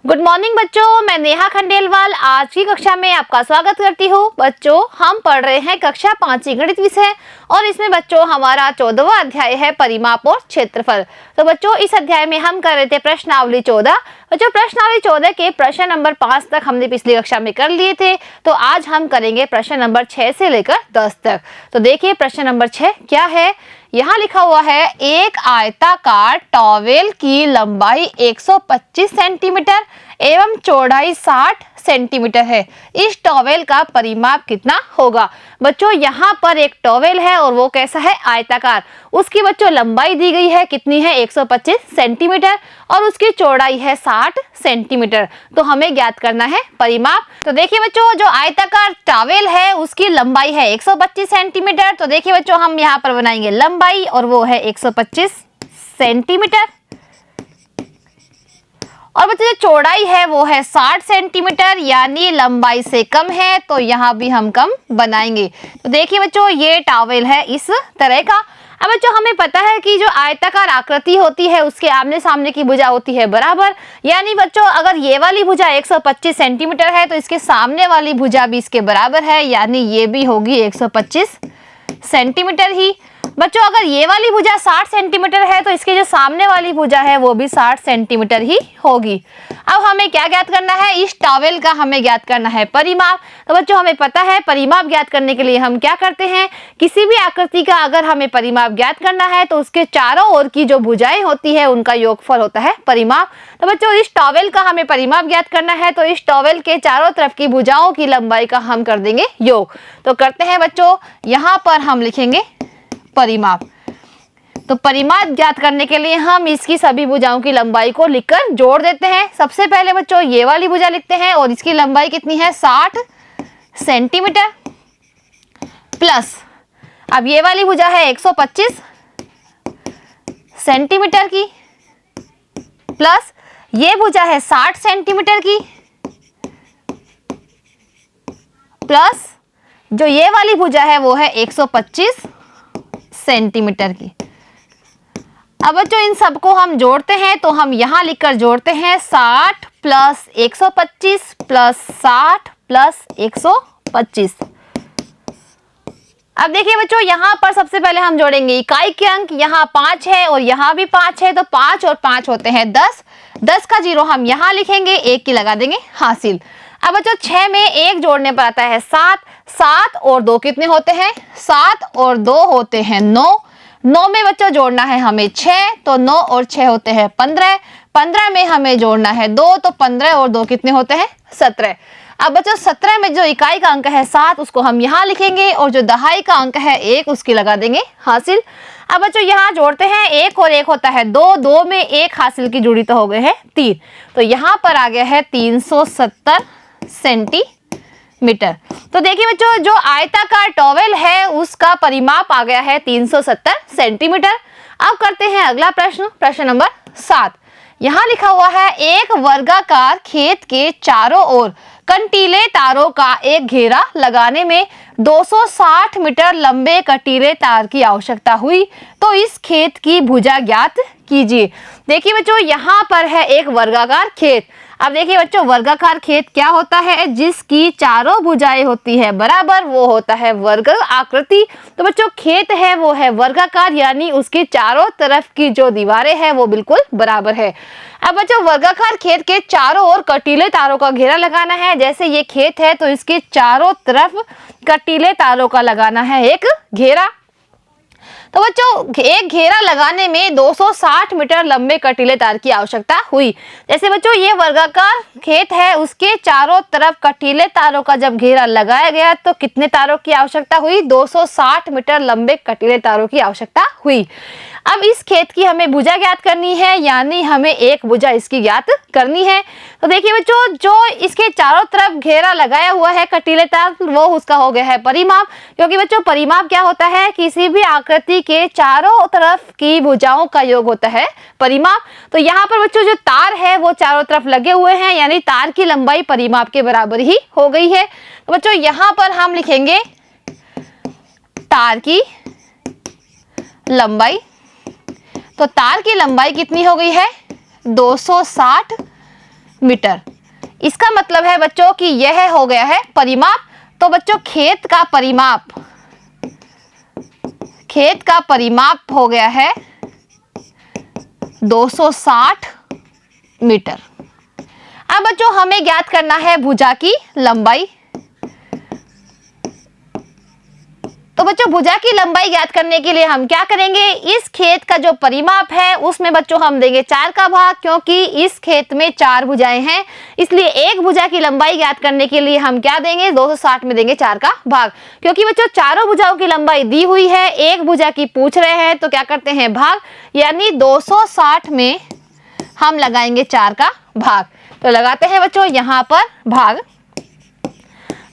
Good morning बच्चों, मैं नेहा खंडेलवाल आज की कक्षा में आपका स्वागत करती हूँ। बच्चों, हम पढ़ रहे हैं कक्षा 5 गणित विषय और इसमें बच्चों हमारा 14वां अध्याय है परिमाप और क्षेत्रफल। तो बच्चों इस अध्याय में हम कर रहे थे प्रश्नावली 14। बच्चों प्रश्नावली 14 के प्रश्न नंबर 5 तक हमने पिछली कक्षा में कर लिए थे, तो आज हम करेंगे प्रश्न नंबर 6 से लेकर 10 तक। तो देखिए प्रश्न नंबर 6 क्या है। यहाँ लिखा हुआ है एक आयताकार टॉवेल की लंबाई 125 सेंटीमीटर एवं चौड़ाई 60 सेंटीमीटर है। इस टॉवेल का परिमाप कितना होगा। बच्चों यहाँ पर एक टॉवेल है और वो कैसा है, आयताकार। उसकी बच्चों लंबाई दी गई है, कितनी है, 125 सेंटीमीटर और उसकी चौड़ाई है 60 सेंटीमीटर। तो हमें ज्ञात करना है परिमाप। तो देखिए बच्चों, जो आयताकार टॉवेल है उसकी लंबाई है 125 सेंटीमीटर। तो देखिए बच्चों, हम यहाँ पर बनाएंगे लंबाई और वो है 125 सेंटीमीटर और बच्चों जो चौड़ाई है वो है 60 सेंटीमीटर, यानी लंबाई से कम है, तो यहाँ भी हम कम बनाएंगे। तो देखिए बच्चों, ये टॉवेल है इस तरह का। अब बच्चों हमें पता है कि जो आयताकार आकृति होती है उसके आमने सामने की भुजा होती है बराबर। यानी बच्चों अगर ये वाली भुजा 125 सेंटीमीटर है तो इसके सामने वाली भुजा भी इसके बराबर है, यानी ये भी होगी 125 सेंटीमीटर ही। बच्चों अगर ये वाली भुजा 60 सेंटीमीटर है तो इसके जो सामने वाली भुजा है वो भी 60 सेंटीमीटर ही होगी। अब हमें क्या ज्ञात करना है, इस टॉवेल का हमें ज्ञात करना है परिमाप। तो बच्चों हमें पता है परिमाप ज्ञात करने के लिए हम क्या करते हैं, किसी भी आकृति का अगर हमें परिमाप ज्ञात करना है तो उसके चारों ओर की जो भुजाएं होती है उनका योगफल होता है परिमाप। तो बच्चों इस टॉवेल का हमें परिमाप ज्ञात करना है, तो इस टॉवेल के चारों तरफ की भुजाओं की लंबाई का हम कर देंगे योग। तो करते हैं बच्चों, यहाँ पर हम लिखेंगे परिमाप। तो परिमाप ज्ञात करने के लिए हम इसकी सभी भुजाओं की लंबाई को लिखकर जोड़ देते हैं। सबसे पहले बच्चों ये वाली भुजा लिखते हैं और इसकी लंबाई कितनी है, 60 सेंटीमीटर प्लस अब ये वाली भुजा है 125 सेंटीमीटर की प्लस ये भुजा है 60 सेंटीमीटर की प्लस जो ये वाली भुजा है वो है 125 सेंटीमीटर की। अब बच्चों इन सबको हम जोड़ते हैं, तो हम यहां लिखकर जोड़ते हैं 60 प्लस 125 प्लस 60 प्लस 125। अब देखिए बच्चों, यहां पर सबसे पहले हम जोड़ेंगे इकाई के अंक। यहाँ 5 है और यहाँ भी 5 है, तो 5 और 5 होते हैं 10। 10 का 0 हम यहाँ लिखेंगे, 1 की लगा देंगे हासिल। अब बच्चों 6 में 1 जोड़ने पर आता है 7। 7 और 2 कितने होते हैं, 7 और 2 होते हैं 9। 9 में बच्चों जोड़ना है हमें 6, तो 9 और 6 होते हैं 15। 15 में हमें जोड़ना है 2, तो 15 और 2 कितने होते हैं 17। अब बच्चों 17 में जो इकाई का अंक है 7 उसको हम यहाँ लिखेंगे और जो दहाई का अंक है 1 उसकी लगा देंगे हासिल। अब बच्चों यहाँ जोड़ते हैं 1 और 1 होता है 2। 2 में 1 हासिल की जुड़ी तो हो गए हैं 3, तो यहाँ पर आ गया है 370 सेंटीमीटर। तो देखिए बच्चों, जो आयताकार टॉवेल है उसका परिमाप आ गया है 370 सेंटीमीटर। अब करते हैं अगला प्रश्न, प्रश्न नंबर 7। यहाँ लिखा हुआ है एक वर्गाकार खेत के चारों ओर कंटीले तारों का एक घेरा लगाने में 260 मीटर लंबे कंटीले तार की आवश्यकता हुई, तो इस खेत की भुजा ज्ञात कीजिए। देखिए बच्चों, यहाँ पर है एक वर्गाकार खेत। अब देखिए बच्चों, वर्गाकार खेत क्या होता है, जिसकी चारों भुजाएं होती है बराबर, वो होता है वर्ग आकृति। तो बच्चों खेत है वो है वर्गाकार, यानी उसकी चारों तरफ की जो दीवारें हैं वो बिल्कुल बराबर है। अब बच्चों वर्गाकार खेत के चारों ओर कंटीले तारों का घेरा लगाना है। जैसे ये खेत है तो इसके चारों तरफ कंटीले तारों का लगाना है एक घेरा। तो बच्चों एक घेरा लगाने में 260 मीटर लंबे कंटीले तार की आवश्यकता हुई। जैसे बच्चों ये वर्गाकार खेत है, उसके चारों तरफ कंटीले तारों का जब घेरा लगाया गया तो कितने तारों की आवश्यकता हुई, 260 मीटर लंबे कंटीले तारों की आवश्यकता हुई। अब इस खेत की हमें भुजा ज्ञात करनी है, यानी हमें एक भुजा इसकी ज्ञात करनी है। तो देखिए बच्चों, जो इसके चारों तरफ घेरा लगाया हुआ है कंटीले तार, वो उसका हो गया है परिमाप। क्योंकि बच्चों परिमाप क्या होता है, किसी भी आकृति के चारों तरफ की भुजाओं का योग होता है परिमाप। तो यहाँ पर बच्चों जो तार है वो चारों तरफ लगे हुए हैं, यानी तार की लंबाई परिमाप के बराबर ही हो गई है। तो बच्चों यहाँ पर हम लिखेंगे तार की लंबाई। तो तार की लंबाई कितनी हो गई है, 260 मीटर। इसका मतलब है बच्चों कि यह हो गया है परिमाप। तो बच्चों खेत का परिमाप हो गया है 260 मीटर। अब बच्चों हमें ज्ञात करना है भुजा की लंबाई। तो बच्चों भुजा की लंबाई ज्ञात करने के लिए हम क्या करेंगे, इस खेत का जो परिमाप है उसमें बच्चों हम देंगे 4 का भाग, क्योंकि इस खेत में 4 भुजाएं हैं, इसलिए एक भुजा की लंबाई ज्ञात करने के लिए हम क्या देंगे, 260 में देंगे 4 का भाग। क्योंकि बच्चों चारों भुजाओं की लंबाई दी हुई है, एक भुजा की पूछ रहे हैं, तो क्या करते हैं भाग, यानी 260 में हम लगाएंगे 4 का भाग। तो लगाते हैं बच्चों यहाँ पर भाग।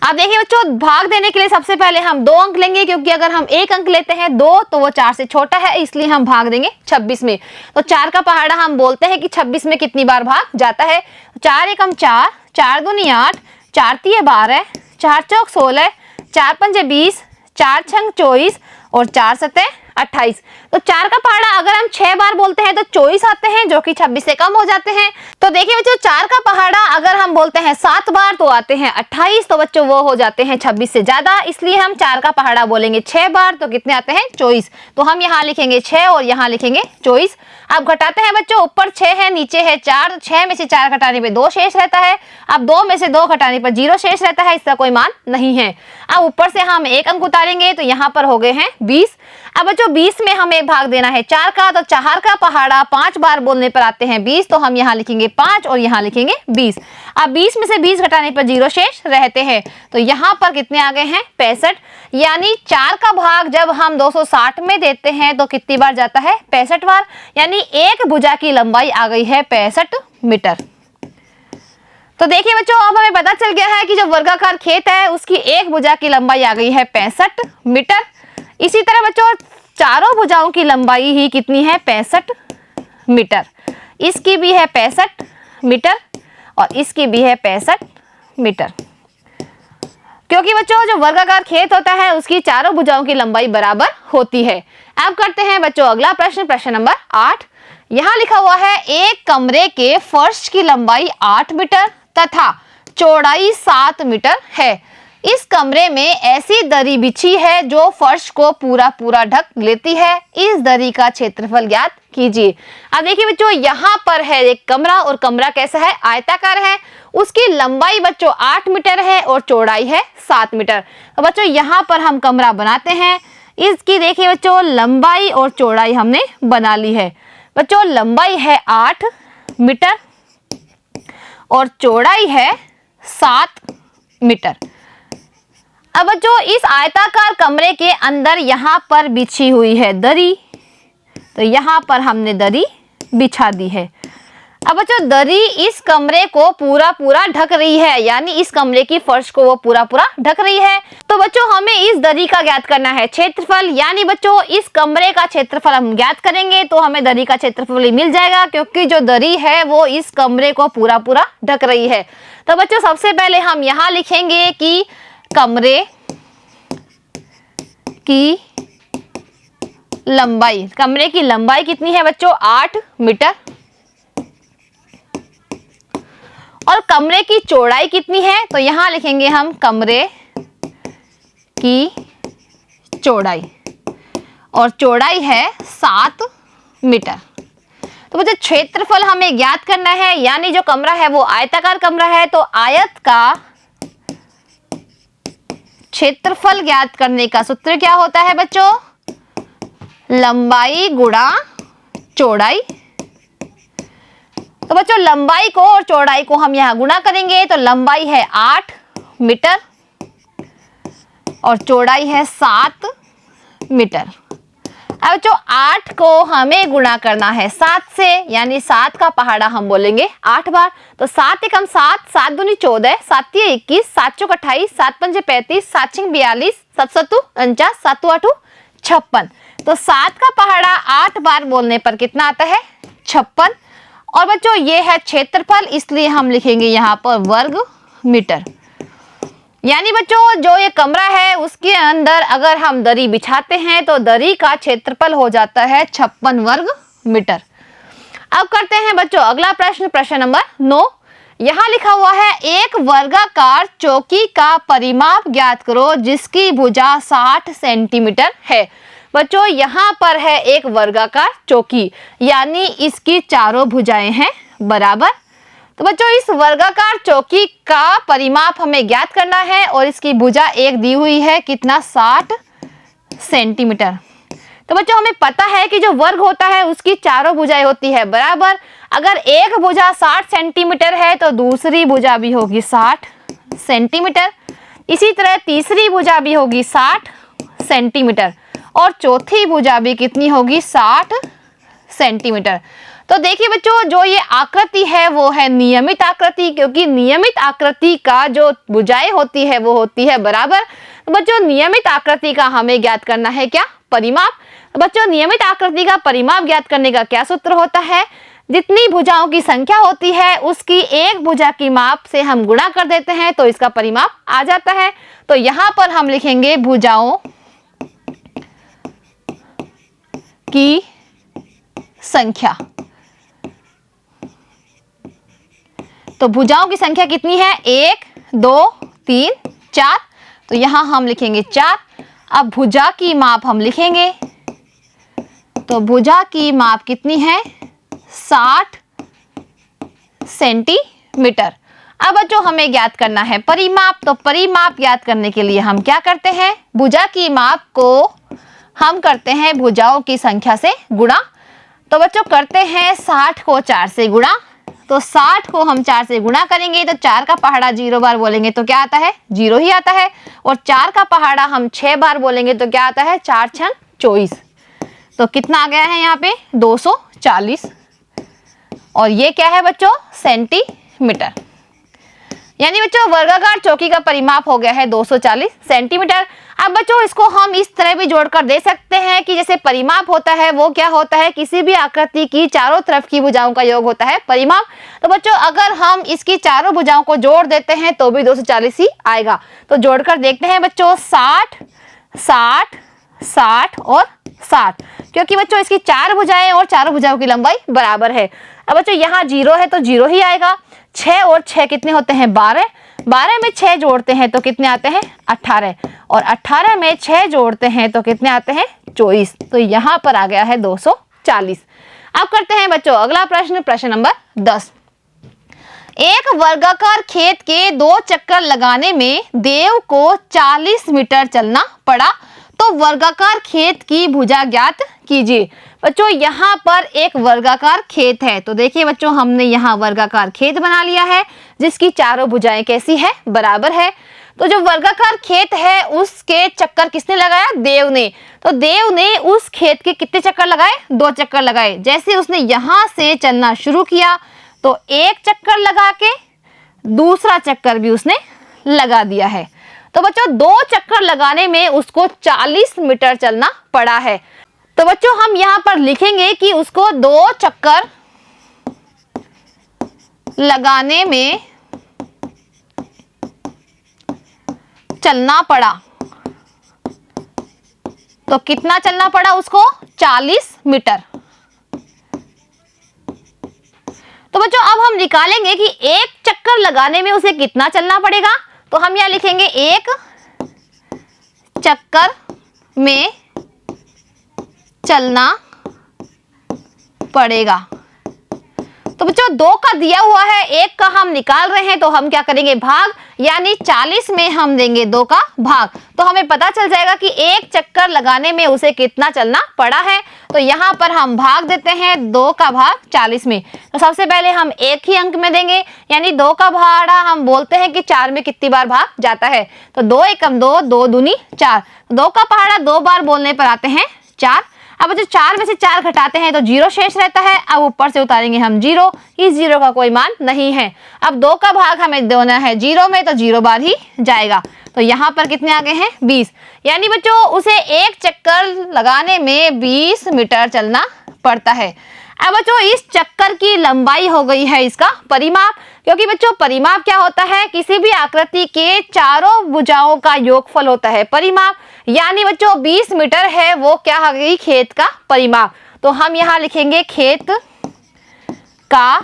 अब देखिए बच्चों भाग देने के लिए सबसे पहले हम 2 अंक लेंगे, क्योंकि अगर हम 1 अंक लेते हैं 2 तो वो 4 से छोटा है, इसलिए हम भाग देंगे 26 में। तो 4 का पहाड़ा हम बोलते हैं कि 26 में कितनी बार भाग जाता है। 4 एकम 4, 4 दूनी 8, 4 तिये 12, 4 चौक 16, 4 पंजे 20, 4 छंग 24 और 4 सते 28। तो 4 का पहाड़ा अगर हम 6 बार बोलते हैं तो 24 आते हैं, जो कि 26 से कम हो जाते हैं। तो देखिए बच्चों 4 का पहाड़ा अगर हम बोलते हैं 7 बार तो आते हैं 28, तो बच्चों वो हो जाते हैं 26 से ज्यादा, इसलिए हम 4 का पहाड़ा बोलेंगे 6 बार तो कितने आते हैं 24। तो हम यहाँ लिखेंगे 6 और यहाँ लिखेंगे 24। अब घटाते हैं बच्चों, ऊपर 6 है नीचे है 4, 6 में से 4 घटाने पे 2 शेष रहता है। अब 2 में से 2 घटाने पर 0 शेष रहता है, इसका कोई मान नहीं है। अब ऊपर से हम 1 अंक उतारेंगे तो यहाँ पर हो गए हैं 20। अब बच्चों 20 में हमें भाग देना है 4 का, तो 4 का पहाड़ा 5 बार बोलने पर आते हैं 20, तो हम यहाँ लिखेंगे 5 और यहाँ लिखेंगे 20। अब 20 में से 20 घटाने पर 0 शेष रहते हैं, तो यहाँ पर कितने आ गए हैं 65। यानी 4 का भाग जब हम 260 में देते हैं तो कितनी बार जाता है 65 बार, यानी एक भुजा की लंबाई आ गई है 65 मीटर। तो देखिए बच्चों अब हमें पता चल गया है कि जो वर्गाकार खेत है उसकी एक भुजा की लंबाई आ गई है 65 मीटर। इसी तरह बच्चों चारों भुजाओं की लंबाई ही कितनी है 65 मीटर। इसकी भी है 65 मीटर और इसकी भी है 65 मीटर। क्योंकि बच्चों जो वर्गाकार खेत होता है उसकी चारों भुजाओं की लंबाई बराबर होती है। अब करते हैं बच्चों अगला प्रश्न, प्रश्न नंबर 8। यहाँ लिखा हुआ है एक कमरे के फर्श की लंबाई 8 मीटर तथा चौड़ाई 7 मीटर है। इस कमरे में ऐसी दरी बिछी है जो फर्श को पूरा ढक लेती है। इस दरी का क्षेत्रफल ज्ञात कीजिए। अब देखिए बच्चों यहाँ पर है एक कमरा और कमरा कैसा है आयताकार है। उसकी लंबाई बच्चों 8 मीटर है और चौड़ाई है 7 मीटर। तो बच्चों यहाँ पर हम कमरा बनाते हैं। इसकी देखिए बच्चों लंबाई और चौड़ाई हमने बना ली है। बच्चों लंबाई है 8 मीटर और चौड़ाई है 7 मीटर। अब बच्चों इस आयताकार कमरे के अंदर यहाँ पर बिछी हुई है दरी, तो यहाँ पर हमने दरी बिछा दी है। अब बच्चों दरी इस कमरे को पूरा ढक रही है, यानी इस कमरे की फर्श को वो पूरा ढक रही है। तो बच्चों हमें इस दरी का ज्ञात करना है क्षेत्रफल, यानी बच्चों इस कमरे का क्षेत्रफल हम ज्ञात करेंगे तो हमें दरी का क्षेत्रफल मिल जाएगा, क्योंकि जो दरी है वो इस कमरे को पूरा ढक रही है। तो बच्चों सबसे पहले हम यहाँ लिखेंगे कि कमरे की लंबाई कितनी है बच्चों 8 मीटर और कमरे की चौड़ाई कितनी है, तो यहां लिखेंगे हम कमरे की चौड़ाई और चौड़ाई है 7 मीटर। तो बच्चों क्षेत्रफल हमें ज्ञात करना है, यानी जो कमरा है वो आयताकार कमरा है, तो आयत का क्षेत्रफल ज्ञात करने का सूत्र क्या होता है बच्चों, लंबाई गुणा चौड़ाई। तो बच्चों लंबाई को और चौड़ाई को हम यहां गुणा करेंगे, तो लंबाई है 8 मीटर और चौड़ाई है 7 मीटर। अब बच्चों 8 को हमें गुणा करना है 7 से, यानी 7 का पहाड़ा हम बोलेंगे 8 बार। तो 7 एकम 7, 7 दूनी 14, 7 तिये 21, 7 चौक 28, 7 पंजे 35, 7 छिंग 42, 7 सत्तू 49, 7 8 56। तो 7 का पहाड़ा 8 बार बोलने पर कितना आता है 56। और बच्चों ये है क्षेत्रफल, इसलिए हम लिखेंगे यहाँ पर वर्ग मीटर। यानी बच्चों जो ये कमरा है उसके अंदर अगर हम दरी बिछाते हैं तो दरी का क्षेत्रफल हो जाता है 56 वर्ग मीटर। अब करते हैं बच्चों अगला प्रश्न, प्रश्न नंबर 9। यहाँ लिखा हुआ है एक वर्गाकार चौकी का परिमाप ज्ञात करो जिसकी भुजा 60 सेंटीमीटर है। बच्चों यहाँ पर है एक वर्गाकार चौकी, यानी इसकी चारों भुजाएं हैं बराबर। तो बच्चों इस वर्गाकार चौकी का परिमाप हमें ज्ञात करना है और इसकी भुजा एक दी हुई है कितना, 60 सेंटीमीटर। तो बच्चों हमें पता है कि जो वर्ग होता है उसकी चारों भुजाएं होती है बराबर। अगर एक भुजा 60 सेंटीमीटर है तो दूसरी भुजा भी होगी 60 सेंटीमीटर, इसी तरह तीसरी भुजा भी होगी 60 सेंटीमीटर और चौथी भुजा भी कितनी होगी, 60 सेंटीमीटर। तो देखिए बच्चों जो ये आकृति है वो है नियमित आकृति, क्योंकि नियमित आकृति का जो भुजाएं होती है वो होती है बराबर। तो बच्चों नियमित आकृति का हमें ज्ञात करना है क्या, परिमाप। बच्चों नियमित आकृति का परिमाप ज्ञात करने का क्या सूत्र होता है, जितनी भुजाओं की संख्या होती है उसकी एक भुजा की माप से हम गुणा कर देते हैं तो इसका परिमाप आ जाता है। तो यहाँ पर हम लिखेंगे भुजाओं की संख्या। तो भुजाओं की संख्या कितनी है, 1 2 3 4, तो यहां हम लिखेंगे 4। अब भुजा की माप हम लिखेंगे, तो भुजा की माप कितनी है, 60 सेंटीमीटर। अब बच्चों हमें ज्ञात करना है परिमाप। तो परिमाप ज्ञात करने के लिए हम क्या करते हैं, भुजा की माप को हम करते हैं भुजाओं की संख्या से गुणा। तो बच्चों करते हैं 60 को 4 से गुणा, तो 60 को हम 4 से गुणा करेंगे तो 4 का पहाड़ा 0 बार बोलेंगे तो क्या आता है, 0 ही आता है। और 4 का पहाड़ा हम 6 बार बोलेंगे तो क्या आता है, 4 6 24। तो कितना आ गया है यहाँ पे, 240। और ये क्या है बच्चों, सेंटीमीटर। यानी बच्चों वर्गाकार चौकी का परिमाप हो गया है 240 सेंटीमीटर। अब बच्चों इसको हम इस तरह भी जोड़कर दे सकते हैं कि जैसे परिमाप होता है वो क्या होता है, किसी भी आकृति की चारों तरफ की भुजाओं का योग होता है परिमाप। तो बच्चों अगर हम इसकी चारों भुजाओं को जोड़ देते हैं तो भी 240 ही आएगा। तो जोड़कर देखते हैं बच्चों, 60 60 60 और 60, क्योंकि बच्चों इसकी 4 भुजाएं और चारों भुजाओं की लंबाई बराबर है। अब बच्चों यहाँ 0 है तो 0 ही आएगा। 6 और 6 कितने होते हैं, 12। 12 में 6 जोड़ते हैं तो कितने आते हैं, 18। और 18 में 6 जोड़ते हैं तो कितने आते हैं, 24। तो यहाँ पर आ गया है 240। अब करते हैं बच्चों अगला प्रश्न, प्रश्न नंबर 10। एक वर्गाकार खेत के 2 चक्कर लगाने में देव को 40 मीटर चलना पड़ा, तो वर्गाकार खेत की भुजा ज्ञात कीजिए। बच्चों यहाँ पर एक वर्गाकार खेत है, तो देखिए बच्चों हमने यहाँ वर्गाकार खेत बना लिया है जिसकी चारों भुजाएं कैसी है, बराबर है। तो जो वर्गाकार खेत है उसके चक्कर किसने लगाया, देव ने। तो देव ने उस खेत के कितने चक्कर लगाए, 2 चक्कर लगाए। जैसे उसने यहाँ से चलना शुरू किया तो एक चक्कर लगा के दूसरा चक्कर भी उसने लगा दिया है। तो बच्चों 2 चक्कर लगाने में उसको 40 मीटर चलना पड़ा है। तो बच्चों हम यहाँ पर लिखेंगे कि उसको 2 चक्कर लगाने में चलना पड़ा। तो कितना चलना पड़ा उसको, 40 मीटर। तो बच्चों अब हम निकालेंगे कि एक चक्कर लगाने में उसे कितना चलना पड़ेगा। तो हम यहाँ लिखेंगे एक चक्कर में चलना पड़ेगा। तो बच्चों 2 का दिया हुआ है, 1 का हम निकाल रहे हैं तो हम क्या करेंगे, भाग, यानी 40 में हम देंगे 2 का भाग। तो हमें पता चल जाएगा कि एक चक्कर लगाने में उसे कितना चलना पड़ा है। तो यहाँ पर हम भाग देते हैं 2 का भाग 40 में। तो सबसे पहले हम एक ही अंक में देंगे, यानी 2 का भाड़ा हम बोलते हैं कि 4 में कितनी बार भाग जाता है। तो 2 एकम 2, 2 दूनी 4। 2 का पहाड़ा 2 बार बोलने पर आते हैं 4। अब जो 4 में से 4 घटाते हैं तो 0 शेष रहता है। अब ऊपर से उतारेंगे हम 0, इस 0 का कोई मान नहीं है। अब 2 का भाग हमें देना है 0 में, तो 0 बार ही जाएगा। तो यहाँ पर कितने आ गए हैं, 20। यानी बच्चों उसे एक चक्कर लगाने में 20 मीटर चलना पड़ता है। अब बच्चों इस चक्कर की लंबाई हो गई है इसका परिमाप, क्योंकि बच्चों परिमाप क्या होता है, किसी भी आकृति के चारों भुजाओं का योगफल होता है परिमाप। यानी बच्चों 20 मीटर है वो क्या हो गई, खेत का परिमाप। तो हम यहाँ लिखेंगे खेत का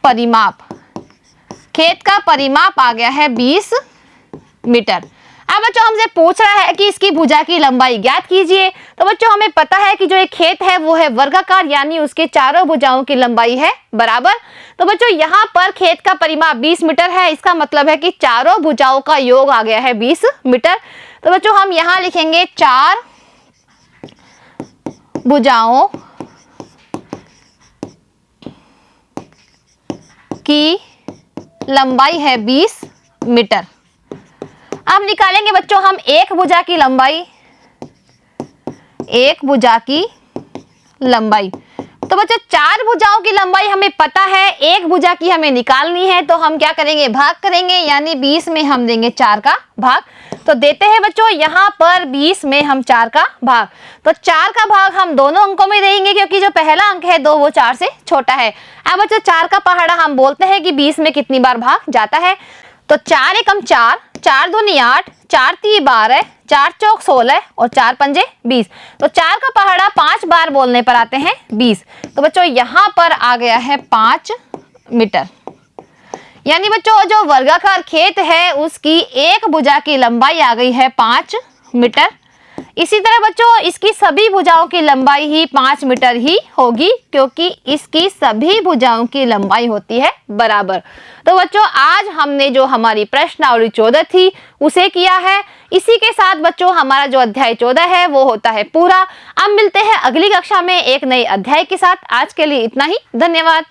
परिमाप, खेत का परिमाप आ गया है 20 मीटर। अब बच्चों हमसे पूछ रहा है कि इसकी भुजा की लंबाई ज्ञात कीजिए। तो बच्चों हमें पता है कि जो एक खेत है वो है वर्गाकार, यानी उसके चारों भुजाओं की लंबाई है बराबर। तो बच्चों यहाँ पर खेत का परिमाप 20 मीटर है, इसका मतलब है कि चारों भुजाओं का योग आ गया है 20 मीटर। तो बच्चों हम यहाँ लिखेंगे 4 भुजाओं की लंबाई है 20 मीटर। अब निकालेंगे बच्चों हम एक भुजा की लंबाई, एक भुजा की लंबाई। तो बच्चों 4 भुजाओं की लंबाई हमें पता है, एक भुजा की हमें निकालनी है, तो हम क्या करेंगे, भाग करेंगे, यानी 20 में हम देंगे 4 का भाग। तो देते हैं बच्चों यहाँ पर 20 में हम 4 का भाग। तो 4 का भाग हम दोनों अंकों में देंगे, क्योंकि जो पहला अंक है 2 वो 4 से छोटा है। अब बच्चों 4 का पहाड़ा हम बोलते हैं कि 20 में कितनी बार भाग जाता है। तो 4 एकम 4, 4 दूनी 8, 4 ती 12, 4 चौक 16 और 4 पंजे 20। तो 4 का पहाड़ा 5 बार बोलने पर आते हैं 20। तो बच्चों यहाँ पर आ गया है 5 मीटर। यानी बच्चों जो वर्गाकार खेत है उसकी एक भुजा की लंबाई आ गई है 5 मीटर। इसी तरह बच्चों इसकी सभी भुजाओं की लंबाई ही 5 मीटर ही होगी, क्योंकि इसकी सभी भुजाओं की लंबाई होती है बराबर। तो बच्चों आज हमने जो हमारी प्रश्नावली 14 थी उसे किया है। इसी के साथ बच्चों हमारा जो अध्याय 14 है वो होता है पूरा। अब मिलते हैं अगली कक्षा में एक नए अध्याय के साथ। आज के लिए इतना ही, धन्यवाद।